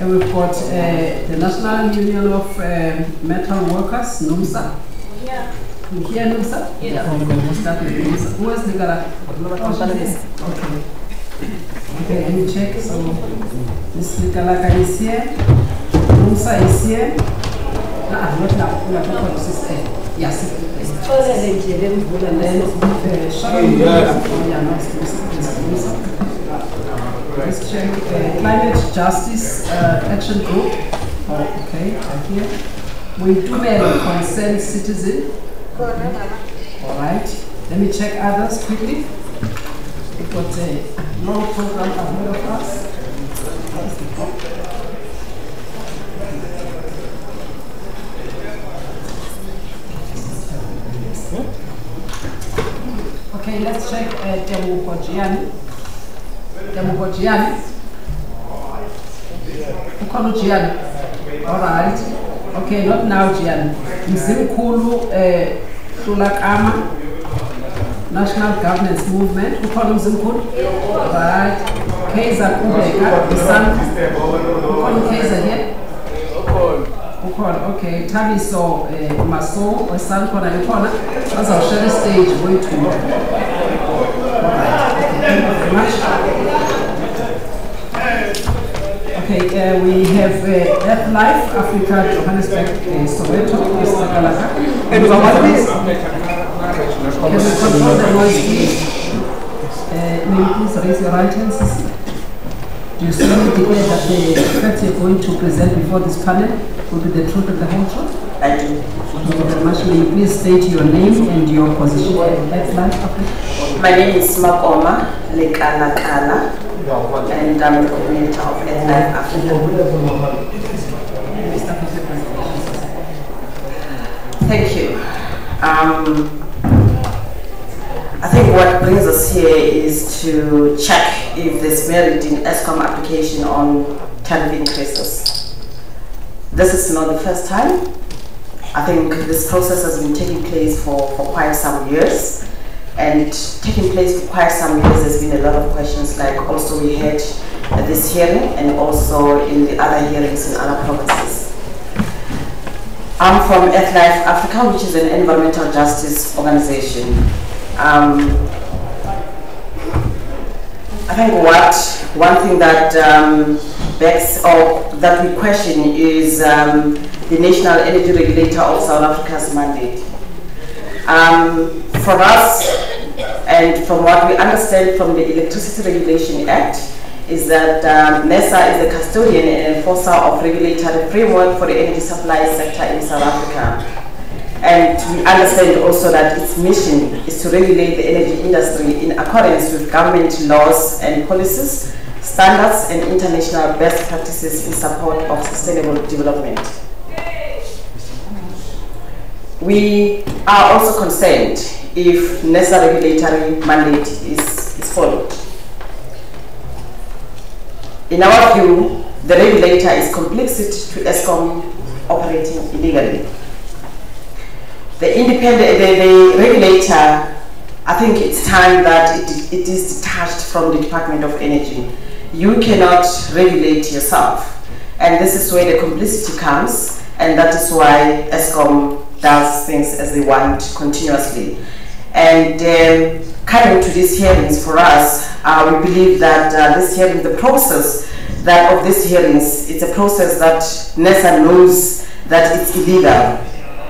And we've got the National Union of Metal Workers, NUMSA. Yeah. You hear NUMSA? Yeah. We'll start with NUMSA. Who is the Gara? Okay. Okay, let me check. So, Ms. Nikalaka is here. NUMSA is here. Not now. We are talking about sister. Yes. And then let's check Climate Justice Action Group. Oh, okay, here. We do concerned citizen. All right. Let me check others quickly. We've got a long program ahead of us. Okay, let's check Demuhojiani. All right. Okay, not now, Jiani. Mzimkulu Sulakama, National Governance Movement. Who call Mzimkulu? Right. Kaiser Kubeka, the son. Who call Kaiser here? Okay, Tabiso Maso, or son corner, as our share stage way to work. Alright, thank you very much. Okay, we have Life Africa, Johannesburg, Soweto, Mr. Kalaka. Can we control the noise, please? May you please raise your right hand, Sisi? Do you solemnly declare that the facts you're going to present before this panel will be the truth of the whole truth? I do. Thank you very much. May you please state your name and your position at Life Africa? My name is Makoma Lekalakala, and I'm the coordinator of Life Africa. Thank you. I think what brings us here is to check if there's merit in ESCOM application on tariff increases. This is not the first time. I think this process has been taking place for quite some years, and taking place for quite some years there's been a lot of questions, like also we had at this hearing and also in the other hearings in other provinces. I'm from Life Africa, which is an environmental justice organization. I think one thing that begs or that we question is the National Energy Regulator of South Africa's mandate. For us, and from what we understand from the Electricity Regulation Act, is that Nersa is the custodian and enforcer of regulatory framework for the energy supply sector in South Africa. And we understand also that its mission is to regulate the energy industry in accordance with government laws and policies, standards, and international best practices in support of sustainable development. We are also concerned if Nersa regulatory mandate is followed. In our view, the regulator is complicit to ESCOM operating illegally. The regulator, I think it's time that it is detached from the Department of Energy. You cannot regulate yourself. And this is where the complicity comes, and that is why ESCOM does things as they want continuously. And coming to these hearings for us, we believe that this hearing, the process of these hearings, it's a process that Nersa knows that it's illegal,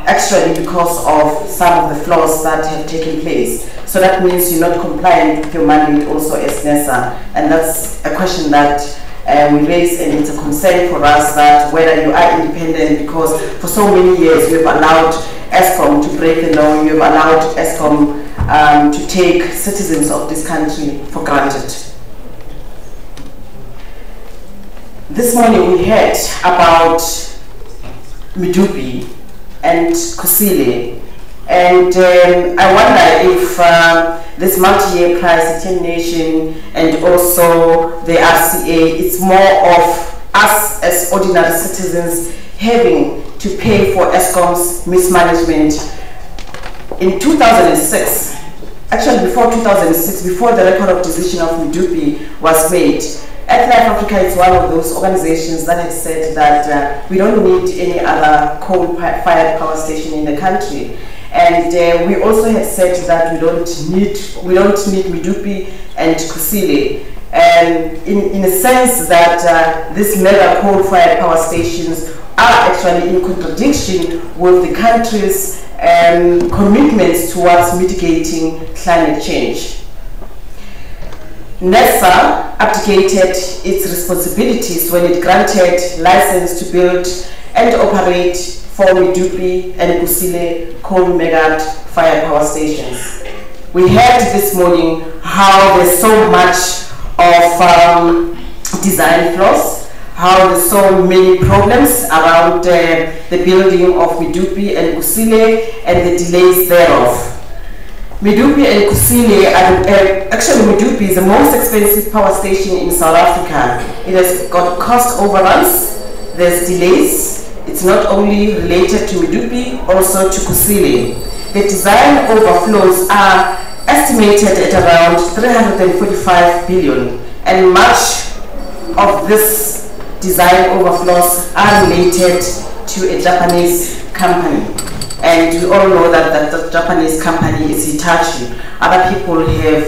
actually because of some of the flaws that have taken place. So that means you're not compliant with your mandate also as Nersa. And that's a question that we raise, and it's a concern for us that whether you are independent, because for so many years you have allowed ESCOM to break the law, you have allowed ESCOM to take citizens of this country for granted. This morning we heard about Medupi and Kusile, and I wonder if this multi-year price determination and also the RCA, it's more of us as ordinary citizens having to pay for ESCOM's mismanagement. In 2006, actually before 2006, before the record of decision of Medupi was made, Life Africa is one of those organizations that has said that we don't need any other coal-fired power station in the country. And we also have said that we don't need Medupi and Kusile, in a sense that these mega coal-fired power stations are actually in contradiction with the country's commitments towards mitigating climate change. Nersa abdicated its responsibilities when it granted license to build and operate 4 Medupi and Kusile coal mega-fired power stations. We heard this morning how there's so much of design flaws, how there's so many problems around the building of Medupi and Kusile and the delays thereof. Medupi and Kusile actually Medupi is the most expensive power station in South Africa. It has got cost overruns, there's delays. It's not only related to Medupi, also to Kusile. The design overflows are estimated at around 345 billion, and much of this design overflows are related to a Japanese company. And we all know that the Japanese company is Hitachi. Other people have,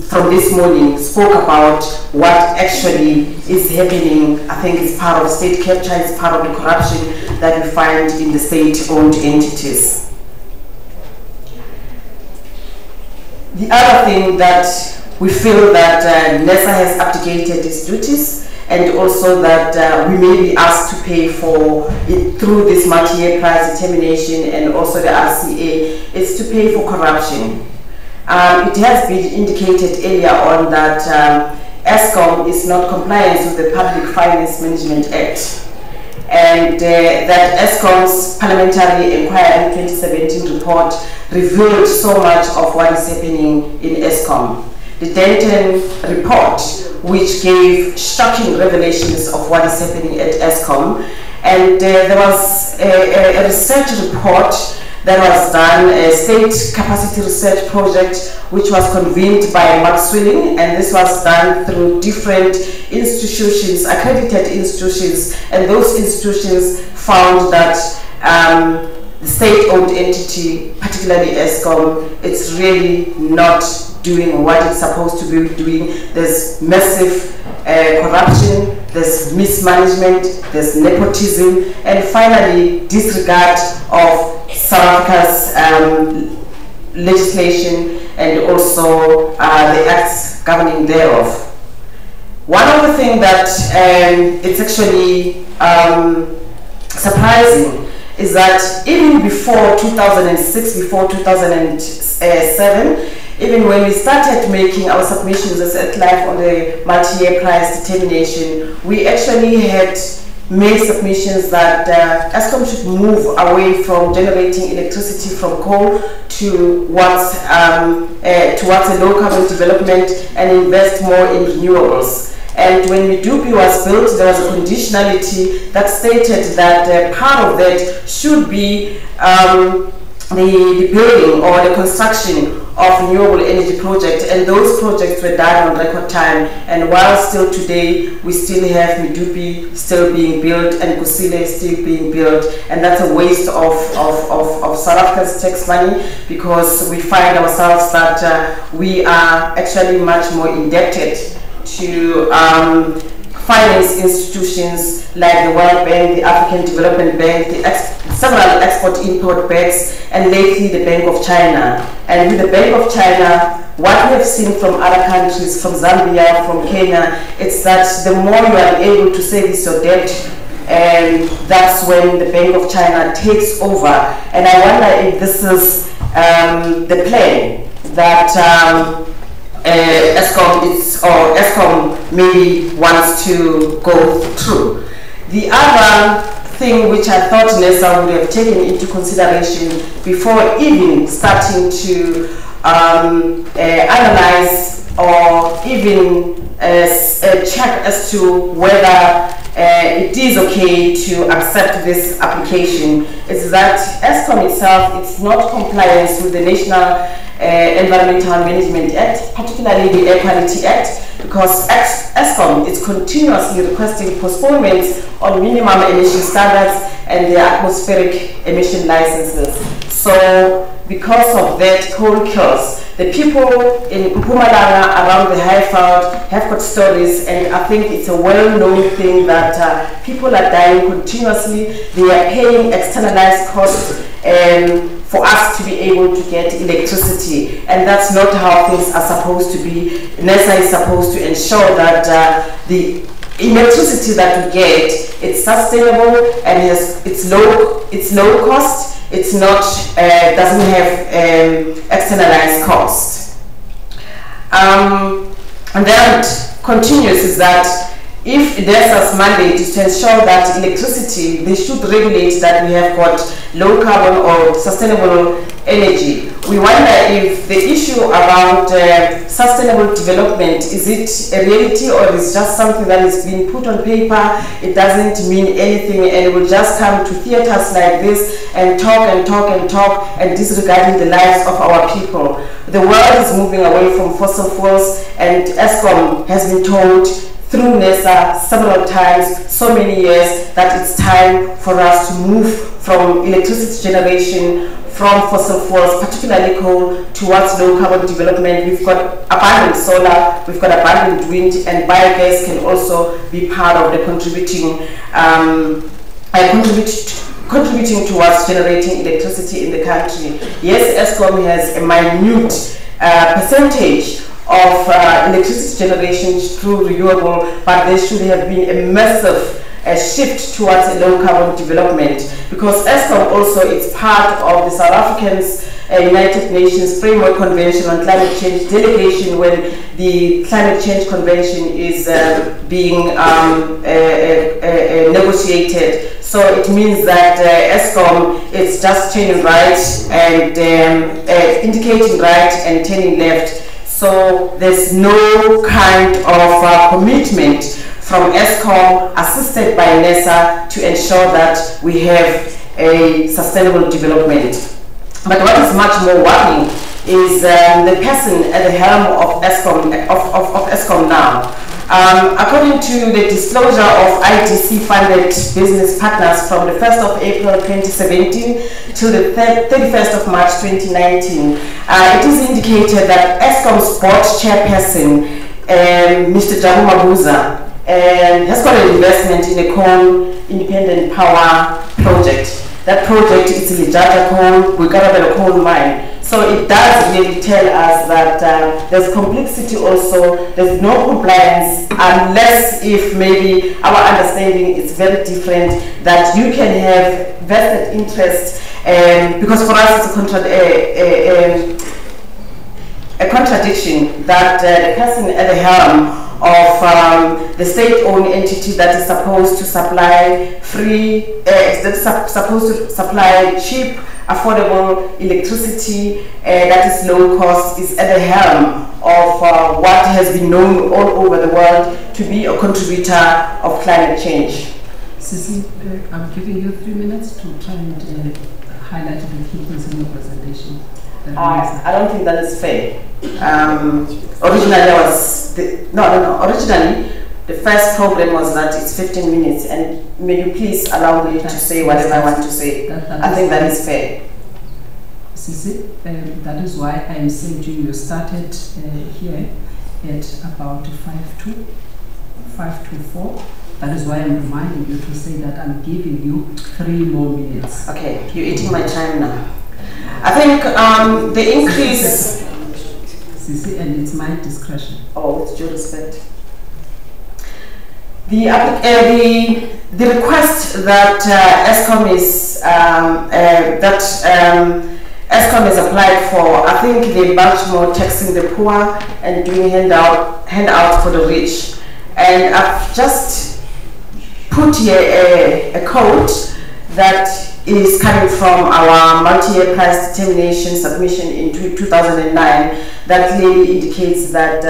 from this morning, spoke about what actually is happening. I think it's part of state capture, it's part of the corruption that we find in the state-owned entities. The other thing that we feel that Nersa has abdicated its duties, and also that we may be asked to pay for it through this multi-year price determination and also the RCA, is to pay for corruption. It has been indicated earlier on that Eskom is not compliant with the Public Finance Management Act, and that Eskom's Parliamentary Inquiry 2017 report revealed so much of what is happening in Eskom. The Denton report, which gave shocking revelations of what is happening at Eskom, and there was a research report that was done, a state capacity research project, which was convened by Mark Swilling, and this was done through different institutions, accredited institutions, and those institutions found that the state-owned entity, particularly Eskom, it's really not doing what it's supposed to be doing. There's massive corruption, there's mismanagement, there's nepotism, and finally disregard of South Africa's legislation and also the acts governing thereof. One of the things that it's actually surprising is that even before 2006, before 2007, even when we started making our submissions as Life on the multi-year price determination, we actually had made submissions that Eskom should move away from generating electricity from coal towards a low carbon development and invest more in renewables. And when Medupi was built, there was a conditionality that stated that part of that should be the building or the construction of renewable energy projects, and those projects were done on record time. And while still today we still have Medupi still being built and Kusile still being built, and that's a waste of South Africa's tax money, because we find ourselves that we are actually much more indebted to finance institutions like the World Bank, the African Development Bank, several export-import banks, and lately the Bank of China. And with the Bank of China, what we have seen from other countries, from Zambia, from Kenya, it's that the more you are able to service your debt, and that's when the Bank of China takes over. And I wonder if this is the plan that Eskom maybe wants to go through. The other thing which I thought Nersa would have taken into consideration before even starting to analyze or even check as to whether it is okay to accept this application is that Eskom itself is not compliant with the National Environmental Management Act, particularly the Air Quality Act, because Eskom is is continuously requesting postponements on minimum emission standards and their atmospheric emission licenses. So because of that coal kills, the people in Mpumalanga around the Highveld have got stories, and I think it's a well-known thing that people are dying continuously. They are paying externalized costs for us to be able to get electricity, and that's not how things are supposed to be. Nersa is supposed to ensure that the electricity that we get, it's sustainable and it's low cost. It's not doesn't have externalized cost. And then continues is that if Nersa's mandate is to ensure that electricity, they should regulate that we have got low carbon or sustainable energy. We wonder if the issue around sustainable development, is it a reality or is just something that is being put on paper? It doesn't mean anything, and we'll just come to theaters like this and talk and talk and talk and disregarding the lives of our people. The world is moving away from fossil fuels, and ESCOM has been told through Nersa several times, so many years, that it's time for us to move from electricity generation from fossil fuels, particularly coal, towards low carbon development. We've got abundant solar, we've got abundant wind, and biogas can also be part of the contributing towards generating electricity in the country. Yes, ESCOM has a minute percentage of electricity generation through renewable, but there should have been a massive shift towards a low carbon development, because ESCOM also is part of the South African's United Nations Framework Convention on Climate Change delegation, when the Climate Change Convention is being negotiated. So it means that ESCOM is just turning right and indicating right and turning left. So there's no kind of commitment from ESCOM, assisted by Nersa, to ensure that we have a sustainable development. But what is much more worrying is the person at the helm of ESCOM now. According to the disclosure of IDC-funded business partners from the 1st of April 2017 till the 31st of March 2019, it is indicated that ESCOM's board chairperson, Mr. Jabu Mabuza, has got an investment in a coal independent power project. That project is Lijaja coal, Bugarabela coal mine. So it does really tell us that there's complexity also, there's no compliance, unless if maybe our understanding is very different, that you can have vested interest, because for us it's a contradiction that the person at the helm of the state-owned entity that is supposed to supply free, supposed to supply cheap, affordable electricity that is low cost, is at the helm of what has been known all over the world to be a contributor of climate change. Sisi, I'm giving you 3 minutes to try and highlight the key points in your presentation. I don't think that is fair. Originally, originally, the first program was that it's 15 minutes, and may you please allow me to say whatever I want to say. I think that is fair. Sisi, that is why I am saying to you, you started here at about 5 to 4. That is why I'm reminding you to say that I'm giving you 3 more minutes. Okay, you're eating my time now. I think the increase... Sisi, and it's my discretion. Oh, with due respect. The request that ESCOM is ESCOM has applied for, I think they're much more taxing the poor and doing handout for the rich. And I've just put here a quote that is coming from our multi-year price determination submission in 2009 that clearly indicates that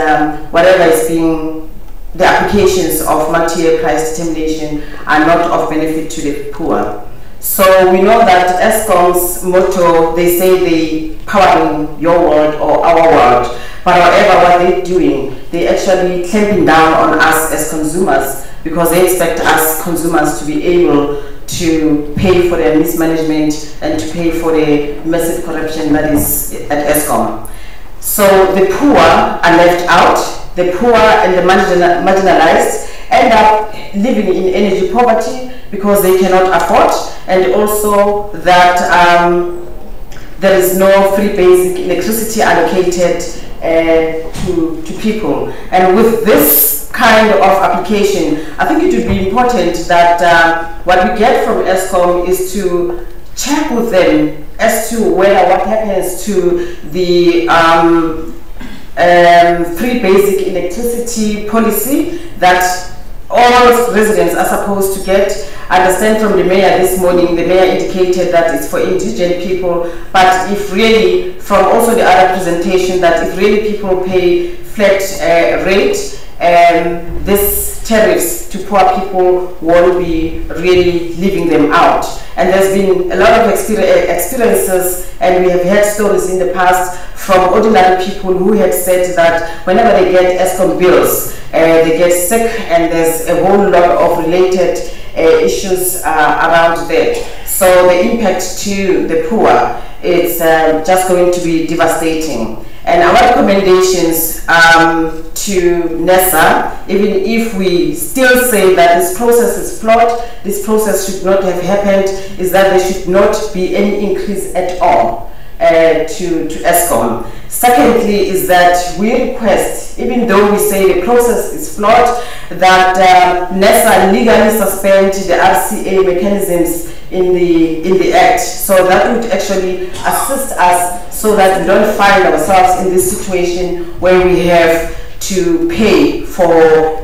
whatever is being, the applications of multi-year price determination are not of benefit to the poor. So we know that ESCOM's motto, they say they powering your world or our world, But however, what they're doing, they're actually clamping down on us as consumers, because they expect us consumers to be able to pay for their mismanagement and to pay for the massive corruption that is at Eskom. So the poor are left out, the poor and the marginalized end up living in energy poverty because they cannot afford, and also that there is no free basic electricity allocated to people. And with this kind of application, I think it would be important that what we get from Eskom is to check with them as to whether what happens to the free basic electricity policy that all residents are supposed to get. I understand from the mayor this morning, the mayor indicated that it's for indigent people, but if really, from also the other presentation, that if really people pay flat rate, this tariffs to poor people won't be really leaving them out. And there's been a lot of experiences, and we have heard stories in the past from ordinary people who had said that whenever they get Eskom bills, they get sick, and there's a whole lot of related issues around that. So the impact to the poor is just going to be devastating. And our recommendations to Nersa, even if we still say that this process is flawed, this process should not have happened, is that there should not be any increase at all to Eskom. Secondly, is that we request, even though we say the process is flawed, that Nersa legally suspend the RCA mechanisms in the Act, so that would actually assist us so that we don't find ourselves in this situation where we have to pay for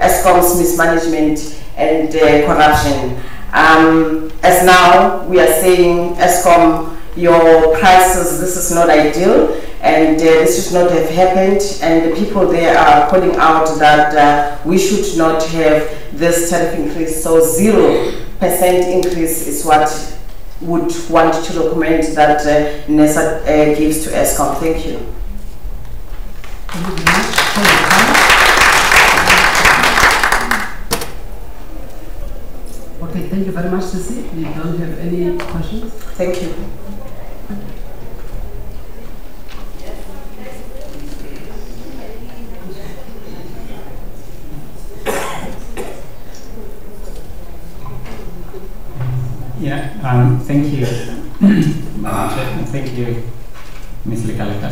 Eskom's mismanagement and corruption. As now we are saying, Eskom, your prices, this is not ideal, and this should not have happened, and the people there are calling out that we should not have this tariff increase. So 0% increase is what would want to recommend that Nersa gives to Eskom. Thank you. Thank you very much. Okay, thank you very much, Sissy. We don't have any questions. Thank you. Yeah, thank you, Madam Chair, and thank you, Ms. Lekaleka.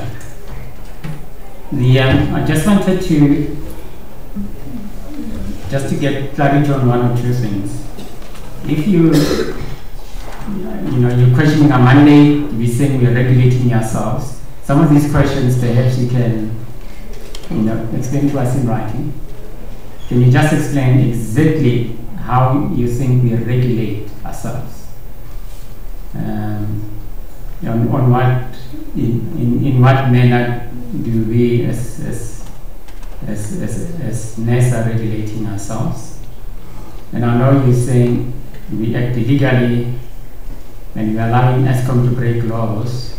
I just wanted to get clarity on one or two things. If you're questioning our mandate, we're saying we're regulating ourselves. Some of these questions, perhaps you can, explain to us in writing. Can you just explain exactly how you think we regulate ourselves? On what, in what manner do we as Nersa regulating ourselves? And I know you're saying we act illegally and we're allowing Eskom to break laws.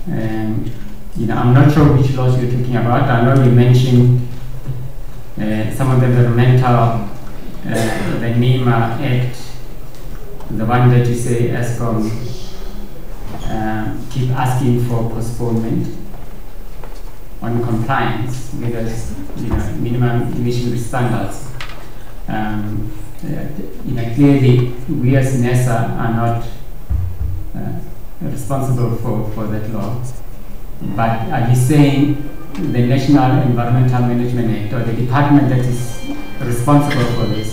I'm not sure which laws you're talking about. I know you mentioned some of the environmental, the NEMA Act, the one that you say Eskom keep asking for postponement on compliance with minimum emission standards. Clearly, we as Nersa are not responsible for that law. But are you saying the National Environmental Management Act, or the department that is responsible for this,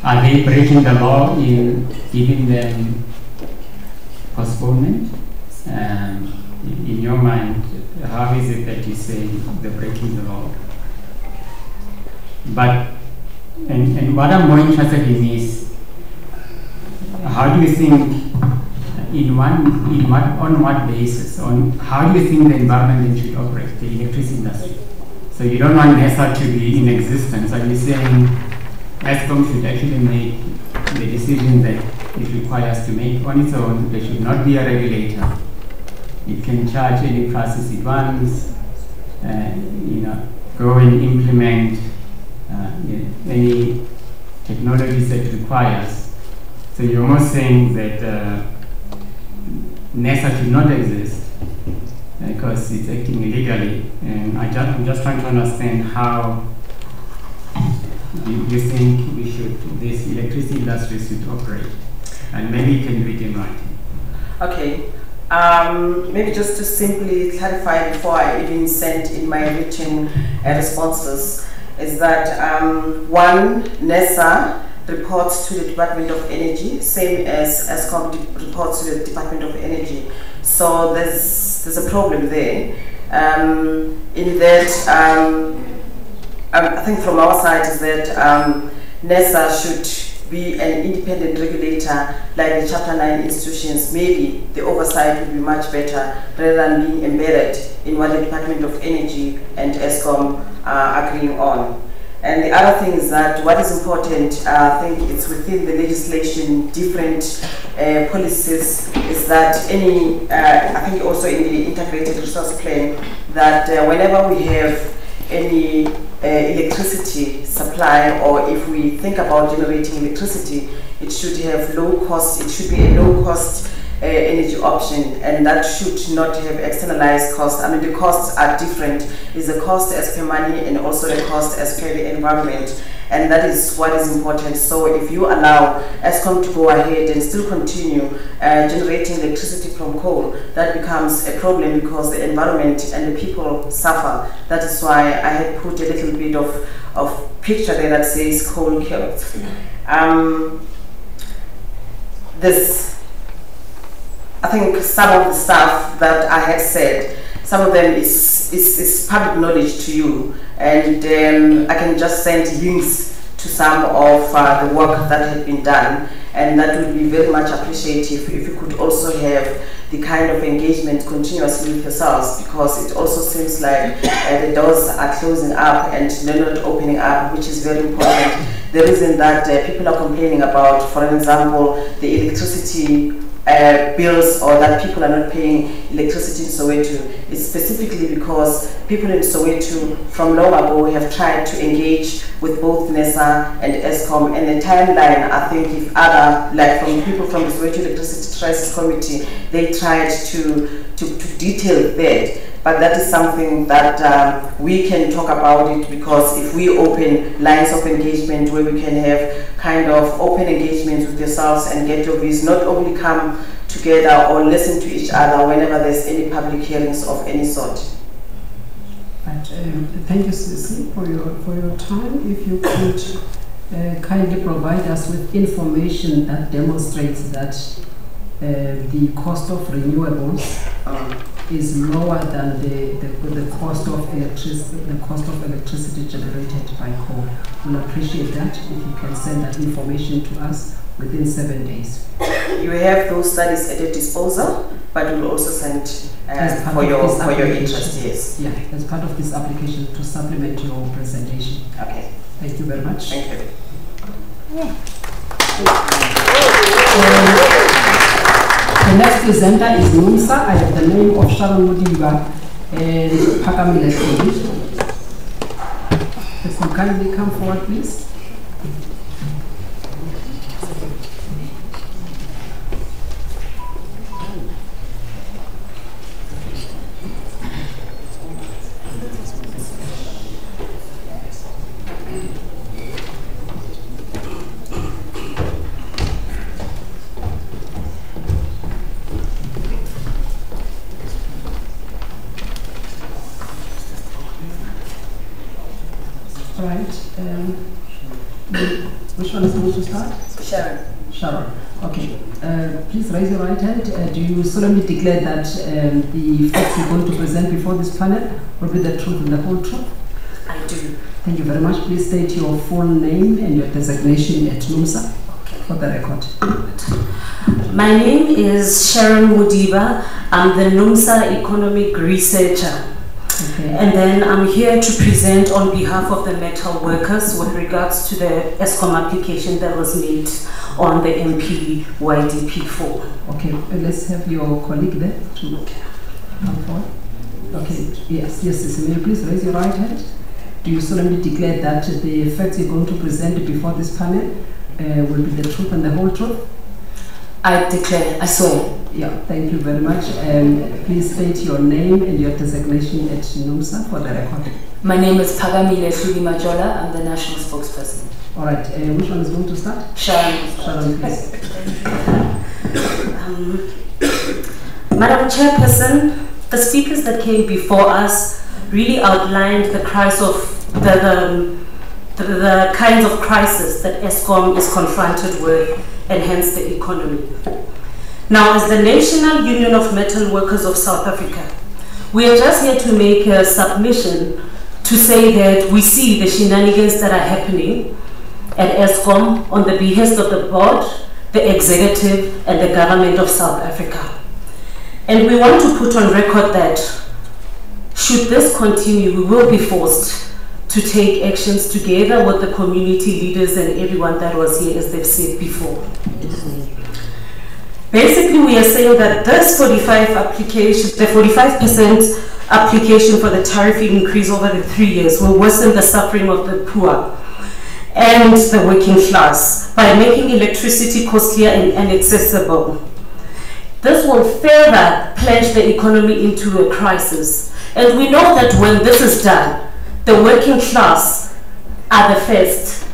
are they breaking the law in giving them postponement? In your mind, how is it that you say they're breaking the law? But, and what I'm more interested in is, how do you think, on what basis, how do you think the environment should operate, the electricity industry? So you don't want Nersa to be in existence. Are you saying Eskom should actually make the decision that it requires to make on its own? There should not be a regulator. It can charge any prices it wants, go and implement any technologies that requires. So you're almost saying that Nersa should not exist because it's acting illegally, and I'm just trying to understand how you think this electricity industry should operate, and maybe you can do it in writing. Okay. Maybe just to simply clarify before I even send in my written responses, is that one, Nersa reports to the Department of Energy, same as ESCOM reports to the Department of Energy. So there's a problem there. In that, I think from our side is that Nersa should be an independent regulator like the Chapter 9 institutions. Maybe the oversight would be much better rather than being embedded in what the Department of Energy and ESCOM are agreeing on. And the other thing is that what is important, I think it's within the legislation, different policies, is that I think also in the integrated resource plan, that whenever we have any electricity supply, or if we think about generating electricity, it should have low cost, it should be a low cost energy option, and that should not have externalized costs. I mean, the costs are different. It's the cost as per money and also the cost as per the environment, and that is what is important. So if you allow ESCOM to go ahead and still continue generating electricity from coal, that becomes a problem because the environment and the people suffer. That is why I had put a little bit of picture there that says coal killed. I think some of the stuff that I had said, some of them is public knowledge to you, and I can just send links to some of the work that had been done, and that would be very much appreciative if you could also have the kind of engagement continuously with yourselves, because it also seems like the doors are closing up and they're not opening up, which is very important. The reason that people are complaining about, for example, the electricity bills, or that people are not paying electricity in Soweto, is specifically because people in Soweto from long ago have tried to engage with both Nersa and ESCOM, and the timeline, I think, if other, like from people from the Soweto Electricity Crisis Committee, they tried to detail that. But that is something that we can talk about it, because if we open lines of engagement where we can have kind of open engagements with yourselves and get your views, not only come together or listen to each other whenever there's any public hearings of any sort. Right, thank you, Sisi, for your time. If you could kindly provide us with information that demonstrates that the cost of renewables is lower than the cost of electricity generated by coal. We'll appreciate that if you can send that information to us within 7 days. You have those studies at your disposal, but we'll also send for your interest. Yes. Yeah, as part of this application to supplement your presentation. Okay. Thank you very much. Thank you. The next presenter is Nersa. I have the name of Sharon Mudiba and Pakamile. If you kindly come forward, please. Right. Which one is going to start? Sharon. Sharon. Okay. Please raise your right hand. Do you solemnly declare that the facts you're going to present before this panel will be the truth and the whole truth? I do. Thank you very much. Please state your full name and your designation at Nersa for the record. My name is Sharon Mudiba. I'm the Nersa economic researcher. Okay. And then I'm here to present on behalf of the metal workers with regards to the ESCOM application that was made on the MYPD 4. Okay, let's have your colleague there to come forward. Okay, yes, may you please raise your right hand? Do you solemnly declare that the facts you're going to present before this panel will be the truth and the whole truth? I declare, I swear. Yeah, thank you very much. Please state your name and your designation at Nersa for the record. My name is Pagamile Majola. I'm the national spokesperson. All right, which one is going to start? Sharon. Sharon, please. Madam Chairperson, the speakers that came before us really outlined the crisis of the kinds of crisis that Eskom is confronted with, and hence the economy. Now, as the National Union of Metal Workers of South Africa, we are just here to make a submission to say that we see the shenanigans that are happening at Eskom on the behest of the board, the executive, and the government of South Africa. And we want to put on record that should this continue, we will be forced to take actions together with the community leaders and everyone that was here, as they've said before. Basically, we are saying that this 45% application for the tariff increase over the 3 years will worsen the suffering of the poor and the working class by making electricity costlier and inaccessible. This will further plunge the economy into a crisis. And we know that when this is done, the working class are the first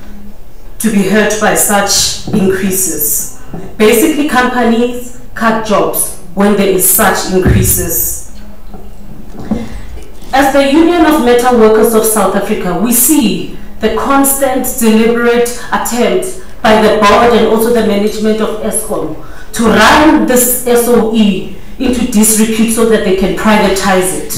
to be hurt by such increases. Basically, companies cut jobs when there is such increases. As the Union of Metal Workers of South Africa, we see the constant, deliberate attempt by the board and also the management of Eskom to run this SOE into disrepute so that they can privatize it.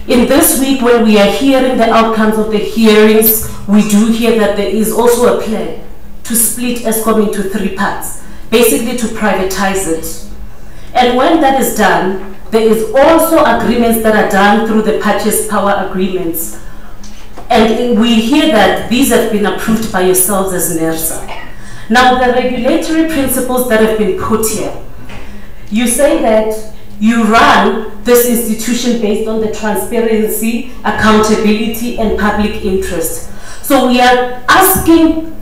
In this week, when we are hearing the outcomes of the hearings, we do hear that there is also a plan to split Eskom into 3 parts, basically to privatize it. And when that is done, there is also agreements that are done through the purchase power agreements. And we hear that these have been approved by yourselves as Nersa. Now, the regulatory principles that have been put here, you say that you run this institution based on the transparency, accountability, and public interest. So we are asking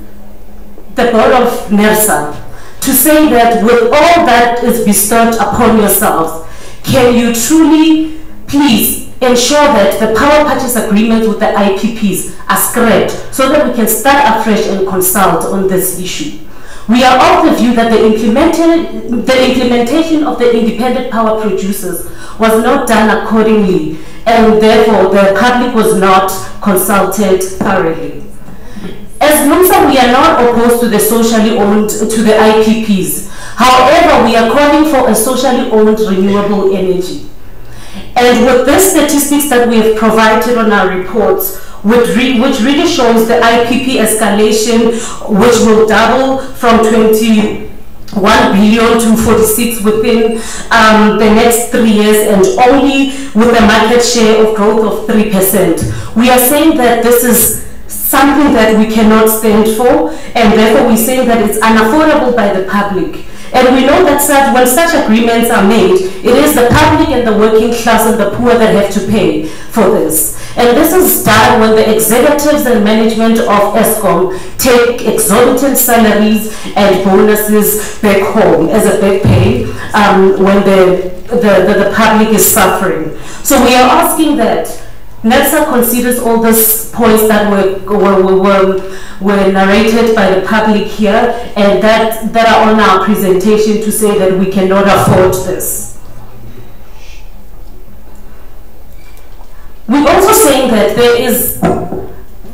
the board of Nersa to say that with all that is bestowed upon yourselves, can you truly please ensure that the power purchase agreements with the IPPs are scrapped so that we can start afresh and consult on this issue? We are of the view that the implementation of the independent power producers was not done accordingly, and therefore the public was not consulted thoroughly. As NUMSA, we are not opposed to the socially owned, to the IPPs. However, we are calling for a socially owned renewable energy. And with the statistics that we have provided on our reports, which really shows the IPP escalation, which will double from 21 billion to 46 within the next 3 years, and only with a market share of growth of 3%. We are saying that this is something that we cannot stand for, and therefore we're saying that it's unaffordable by the public. And we know that when such agreements are made, it is the public and the working class and the poor that have to pay for this. And this is done when the executives and management of Eskom take exorbitant salaries and bonuses back home as a back pay when the public is suffering. So we are asking that Nersa considers all these points that were narrated by the public here, and that are on our presentation, to say that we cannot afford this. We're also saying that there is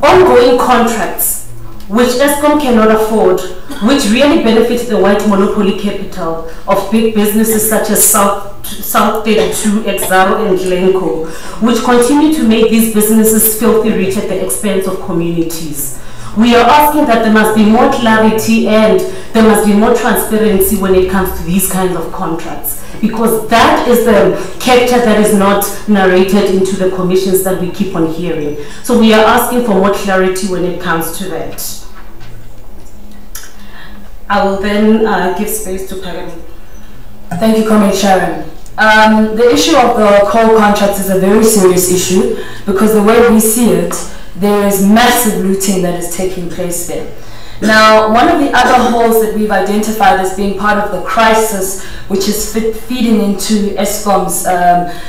ongoing contracts which Eskom cannot afford, which really benefit the white monopoly capital of big businesses such as South 32, Exaro, and Glencoe, which continue to make these businesses filthy rich at the expense of communities. We are asking that there must be more clarity and there must be more transparency when it comes to these kinds of contracts, because that is the capture that is not narrated into the commissions that we keep on hearing. So we are asking for more clarity when it comes to that. I will then give space to Pagan. Thank you, Comrade Sharon. The issue of the coal contracts is a very serious issue because the way we see it, there is massive looting that is taking place there. Now, one of the other holes that we've identified as being part of the crisis, which is feeding into Eskom's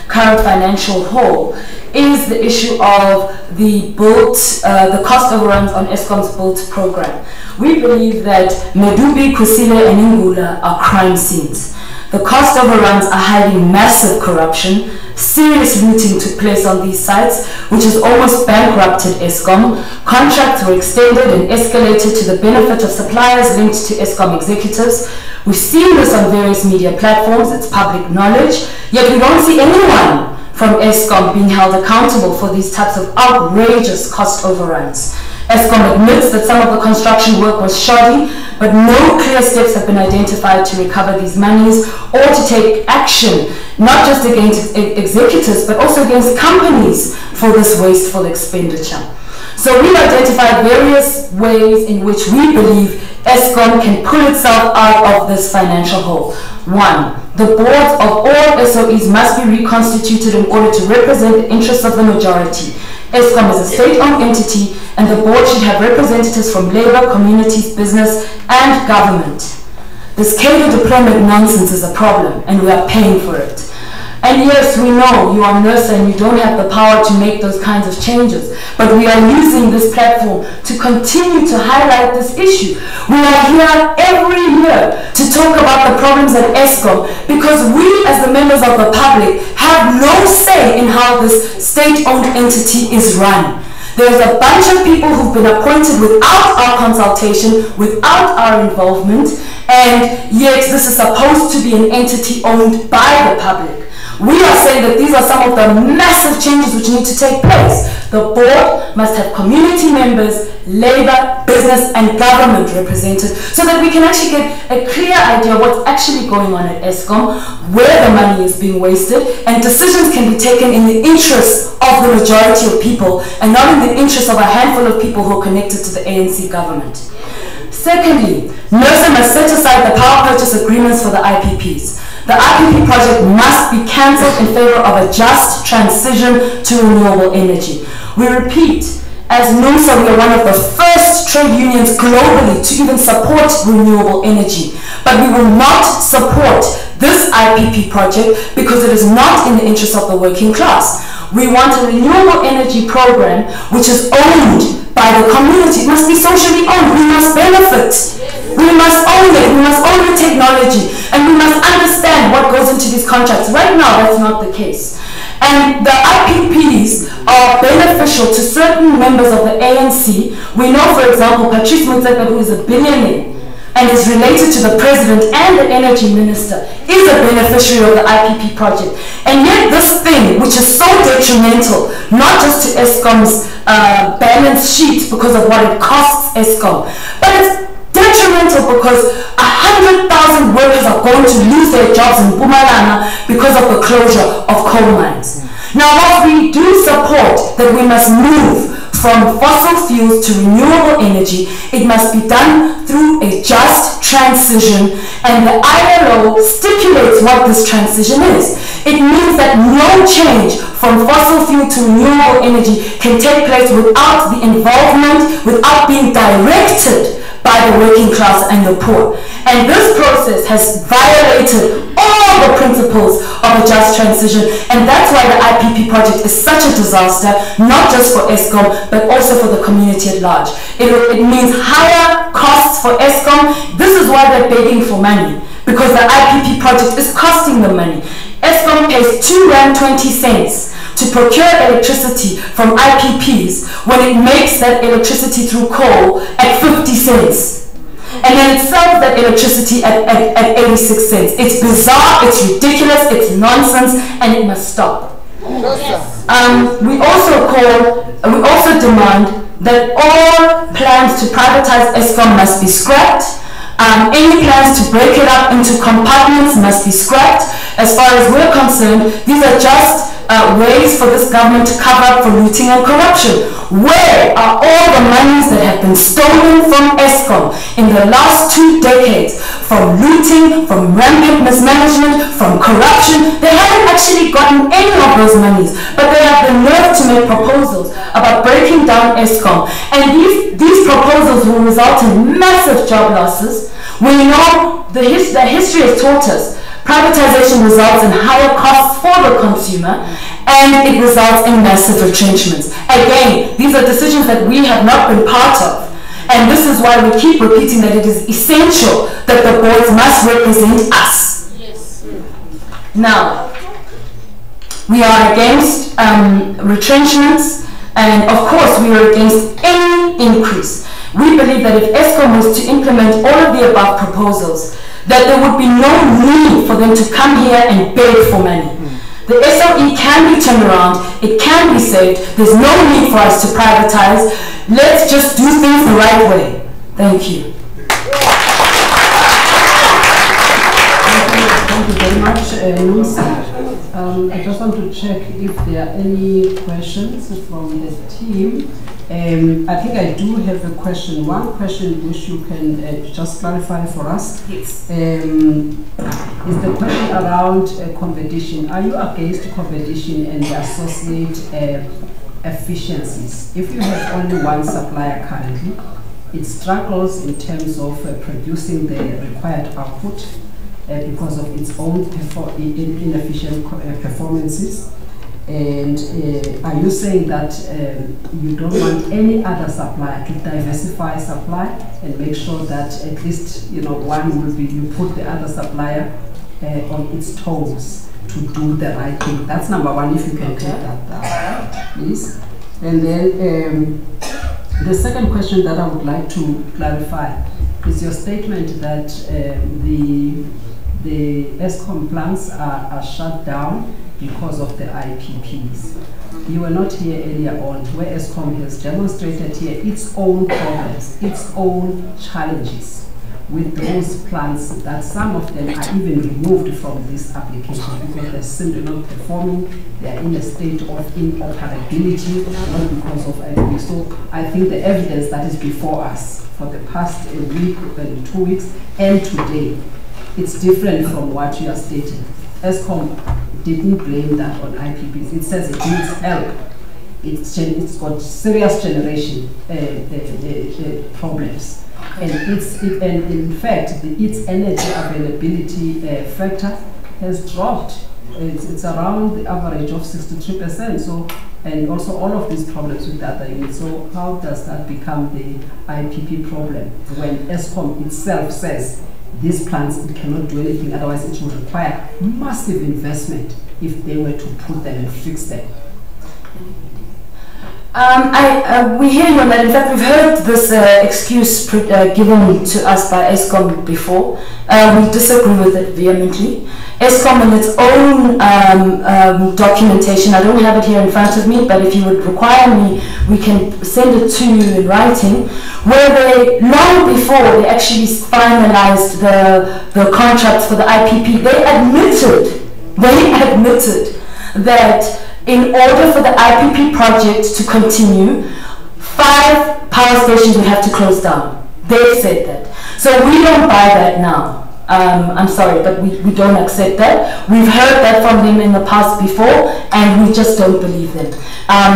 current financial hole, is the issue of the cost overruns on Eskom's BUILT program. We believe that Medupi, Kusile and Ingula are crime scenes. The cost overruns are hiding massive corruption. Serious looting took place on these sites, which has almost bankrupted Eskom. Contracts were extended and escalated to the benefit of suppliers linked to Eskom executives. We've seen this on various media platforms, it's public knowledge, yet we don't see anyone from Eskom being held accountable for these types of outrageous cost overruns. Eskom admits that some of the construction work was shoddy, but no clear steps have been identified to recover these monies or to take action, not just against executives, but also against companies for this wasteful expenditure. So we've identified various ways in which we believe Eskom can pull itself out of this financial hole. 1. The boards of all SOEs must be reconstituted in order to represent the interests of the majority. Eskom is a state-owned entity, and the board should have representatives from labor, communities, business, and government. This cadre deployment nonsense is a problem, and we are paying for it. And yes, we know you are Nersa and you don't have the power to make those kinds of changes, but we are using this platform to continue to highlight this issue. We are here every year to talk about the problems at Eskom because we, as the members of the public, have no say in how this state-owned entity is run. There's a bunch of people who've been appointed without our consultation, without our involvement, and yet this is supposed to be an entity owned by the public. We are saying that these are some of the massive changes which need to take place. The board must have community members, labor, business and government represented so that we can actually get a clear idea of what's actually going on at Eskom, where the money is being wasted, and decisions can be taken in the interest of the majority of people and not in the interest of a handful of people who are connected to the ANC government. Secondly, Nersa must set aside the power purchase agreements for the IPPs. The IPP project must be cancelled in favor of a just transition to renewable energy. We repeat, as NUMSA, we are one of the first trade unions globally to even support renewable energy. But we will not support this IPP project because it is not in the interest of the working class. We want a renewable energy program which is owned by the community. It must be socially owned. We must benefit. We must own it. We must own the technology. And we must understand what goes into these contracts. Right now, that's not the case. And the IPPs are beneficial to certain members of the ANC. We know, for example, Patrice Motsepe, who is a billionaire and is related to the president and the energy minister, is a beneficiary of the IPP project. And yet this thing, which is so detrimental, not just to Eskom's balance sheet because of what it costs Eskom, but it's detrimental because 100,000 workers are going to lose their jobs in Mpumalanga because of the closure of coal mines. Now, while we do support that we must move from fossil fuels to renewable energy, it must be done through a just transition, and the ILO stipulates what this transition is. It means that no change from fossil fuel to renewable energy can take place without the involvement, without being directed by the working class and the poor. And this process has violated all the principles of a just transition, and that's why the IPP project is such a disaster, not just for Eskom, but also for the community at large. It means higher costs for Eskom. This is why they're begging for money, because the IPP project is costing them money. Eskom pays R2.20 to procure electricity from IPPs when it makes that electricity through coal at 50 cents. And then it sells that electricity at 86 cents. It's bizarre, it's ridiculous, it's nonsense, and it must stop. Yes. We also demand that all plans to privatize Eskom must be scrapped. Any plans to break it up into compartments must be scrapped. As far as we're concerned, these are just ways for this government to cover up for looting and corruption. Where are all the monies that have been stolen from Eskom in the last 2 decades from looting, from rampant mismanagement, from corruption. They haven't actually gotten any of those monies, but they have the nerve to make proposals about breaking down Eskom. And these proposals will result in massive job losses. We know the history has taught us privatization results in higher costs for the consumer, and it results in massive retrenchments. Again, these are decisions that we have not been part of, and this is why we keep repeating that it is essential that the boards must represent us. Yes. Now, we are against retrenchments, and of course we are against any increase. We believe that if Eskom was to implement all of the above proposals, that there would be no need for them to come here and beg for money. The SOE can be turned around, it can be saved, there's no need for us to privatize. Let's just do things the right way. Thank you. Thank you very much, Nersa. I just want to check if there are any questions from the team. I think I do have a question. One question which you can just clarify for us. Yes. Is the question around competition. Are you against competition and the associate efficiencies? If you have only one supplier currently, it struggles in terms of producing the required output because of its own inefficient performances. And are you saying that you don't want any other supplier to diversify supply and make sure that at least one will be, you put the other supplier on its toes to do the right thing? That's number one, if you can take that down, please. And then the second question that I would like to clarify is your statement that the Eskom plants are shut down because of the IPPs. You were not here earlier on, where Eskom has demonstrated here its own problems, its own challenges with those plants, that some of them are even removed from this application because they're simply not performing, they're in a state of inoperability, not because of IPP. So I think the evidence that is before us for the past week and 2 weeks and today, it's different from what you are stating. Eskom didn't blame that on IPPs. It says it needs help. It's got serious generation problems. And in fact, its energy availability factor has dropped. It's around the average of 63%. So, and also all of these problems with the other units. So how does that become the IPP problem when Eskom itself says these plants, it cannot do anything, otherwise it will require massive investment if they were to put them and fix them? We hear you on that. In fact, we've heard this excuse given to us by Eskom before. We disagree with it vehemently. Eskom, in its own documentation, I don't have it here in front of me, but if you would require me, we can send it to you in writing, where they, long before they actually finalized the contracts for the IPP, they admitted that in order for the IPP project to continue, 5 power stations would have to close down. They said that. So we don't buy that now. I'm sorry, but we don't accept that. We've heard that from them in the past before, and we just don't believe them.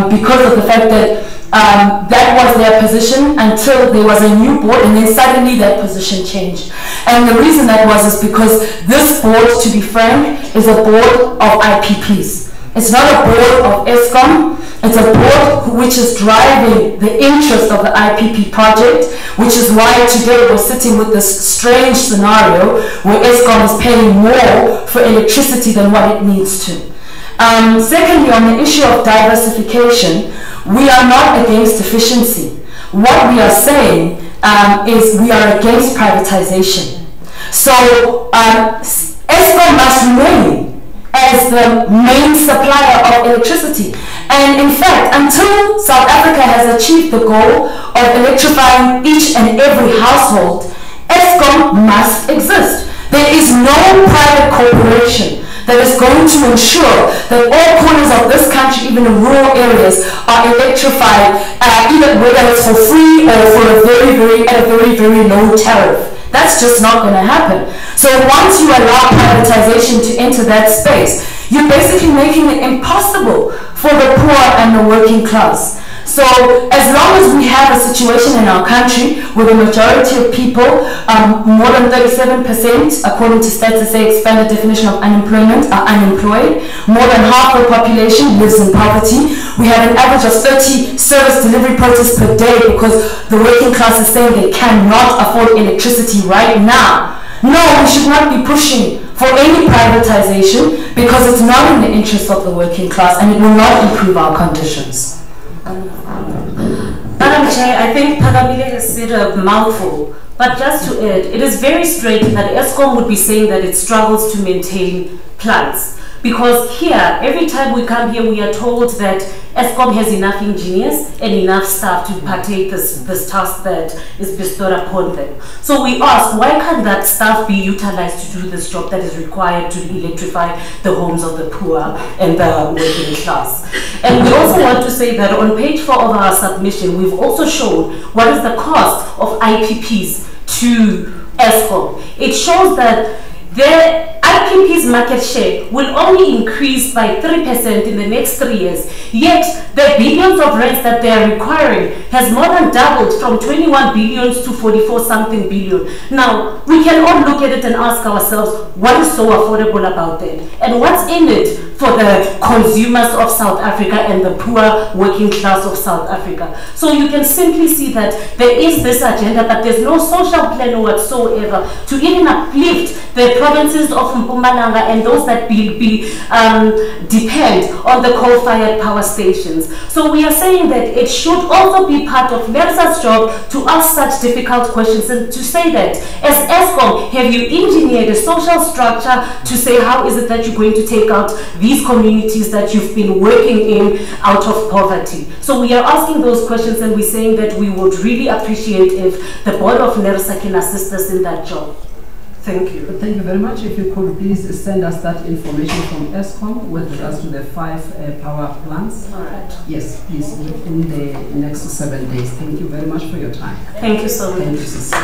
Because of the fact that that was their position until there was a new board, and then suddenly that position changed. And the reason that was is because this board, to be frank, is a board of IPPs. It's not a board of Eskom. It's a board which is driving the interest of the IPP project, which is why today we're sitting with this strange scenario where Eskom is paying more for electricity than what it needs to. Secondly, on the issue of diversification, we are not against efficiency. What we are saying is we are against privatization. So Eskom must remain as the main supplier of electricity. And in fact, until South Africa has achieved the goal of electrifying each and every household, Eskom must exist. There is no private corporation that is going to ensure that all corners of this country, even in rural areas, are electrified, either whether it's for free or for at a very, very low tariff. That's just not going to happen. So once you allow privatization to enter that space, you're basically making it impossible for the poor and the working class. So as long as we have a situation in our country where the majority of people, more than 37%, according to Stats SA expanded definition of unemployment, are unemployed, more than half the population lives in poverty, we have an average of 30 service delivery protests per day because the working class is saying they cannot afford electricity right now. No, we should not be pushing for any privatization because it's not in the interest of the working class and it will not improve our conditions. Madam Chair, I think Pagabile has said a mouthful, but just to add, it is very strange that Eskom would be saying that it struggles to maintain plants. Because here, every time we come here, we are told that Eskom has enough engineers and enough staff to partake this task that is bestowed upon them. So we ask, why can't that staff be utilized to do this job that is required to electrify the homes of the poor and the working class? And we also want to say that on page 4 of our submission, we've also shown what is the cost of IPPs to Eskom. It shows that the IPP's market share will only increase by 3% in the next 3 years, yet the billions of rents that they are requiring has more than doubled from 21 billion to 44 something billion. Now, we can all look at it and ask ourselves, what is so affordable about that? And what's in it for the consumers of South Africa and the poor working class of South Africa? So you can simply see that there is this agenda, but there's no social plan whatsoever to even uplift the provinces of Mpumalanga and those that depend on the coal-fired power stations. So we are saying that it should also be part of Nersa's job to ask such difficult questions and to say that, as Eskom, have you engineered a social structure to say how is it that you're going to take out these communities that you've been working in out of poverty? So we are asking those questions and we're saying that we would really appreciate if the board of Nersa can assist us in that job. Thank you. Thank you very much. If you could please send us that information from Eskom with regards to the 5 power plants. All right. Yes, please, within the next 7 days. Thank you very much for your time. Thank you so much. Thank you, Sister. All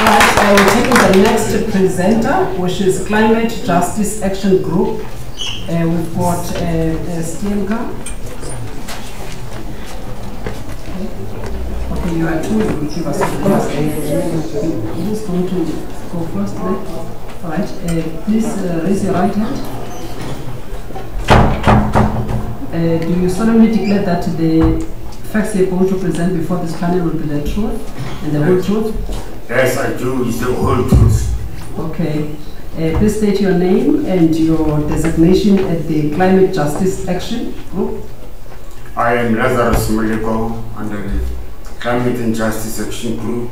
right, I will take the next presenter, which is Climate Justice Action Group. We've got Stienga. Okay, you are two, you will give us the first. Who's going to go first then? All right, please raise your right hand. Do you solemnly declare that the facts you're going to present before this panel will be the truth and the whole truth? Yes, I do. It's the whole truth. Okay. Please state your name and your designation at the Climate Justice Action Group. I am Lazarus Muleko under the Climate and Justice Action Group.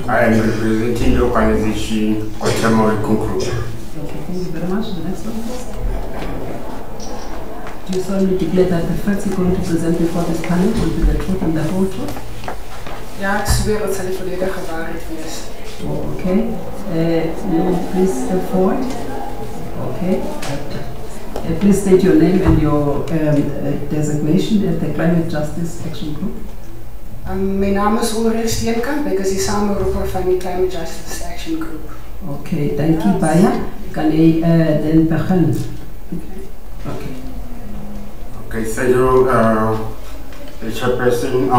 I am representing the organization Gauteng Group. Okay, thank you very much. The next one, please. Do you solemnly declare that the facts you're going to present before this panel will be the truth and the whole truth? Ja, ek sweer dat sal die volledige waarheid wees. Okay. Please step forward. Okay. Please state your name and your designation at the Climate Justice Action Group. My naam is Ulrich Steenkamp. Ek is die sameroeper van die Climate Justice Action Group. Okay, thank you, Baya. Kan jy dan begin? Okay. Okay, thank you, the chairperson.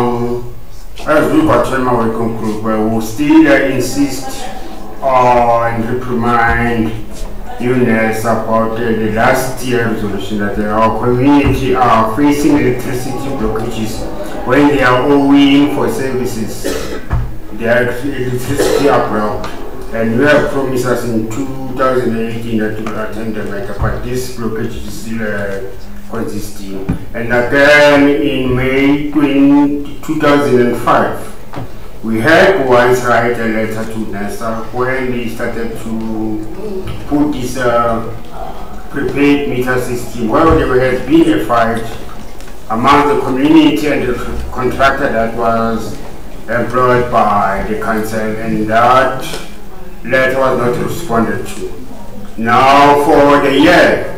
As we Gauteng Group, we will still insist on reprimand UNES about the last year resolution that our community are facing electricity blockages when they are owing for services. Their electricity are blocked, and we have promised us in 2018 that we will attend the matter, but this blockage is still consisting. And again in May 2005, we had once write a letter to Nersa when they started to put this prepaid meter system. Well, there has been a fight among the community and the contractor that was employed by the council, and that letter was not responded to. Now for the year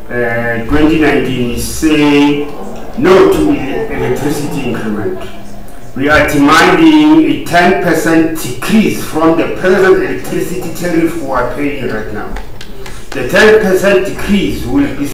2019 is saying no to electricity increment. we are demanding a 10% decrease from the present electricity tariff we are paying right now. The 10% decrease will be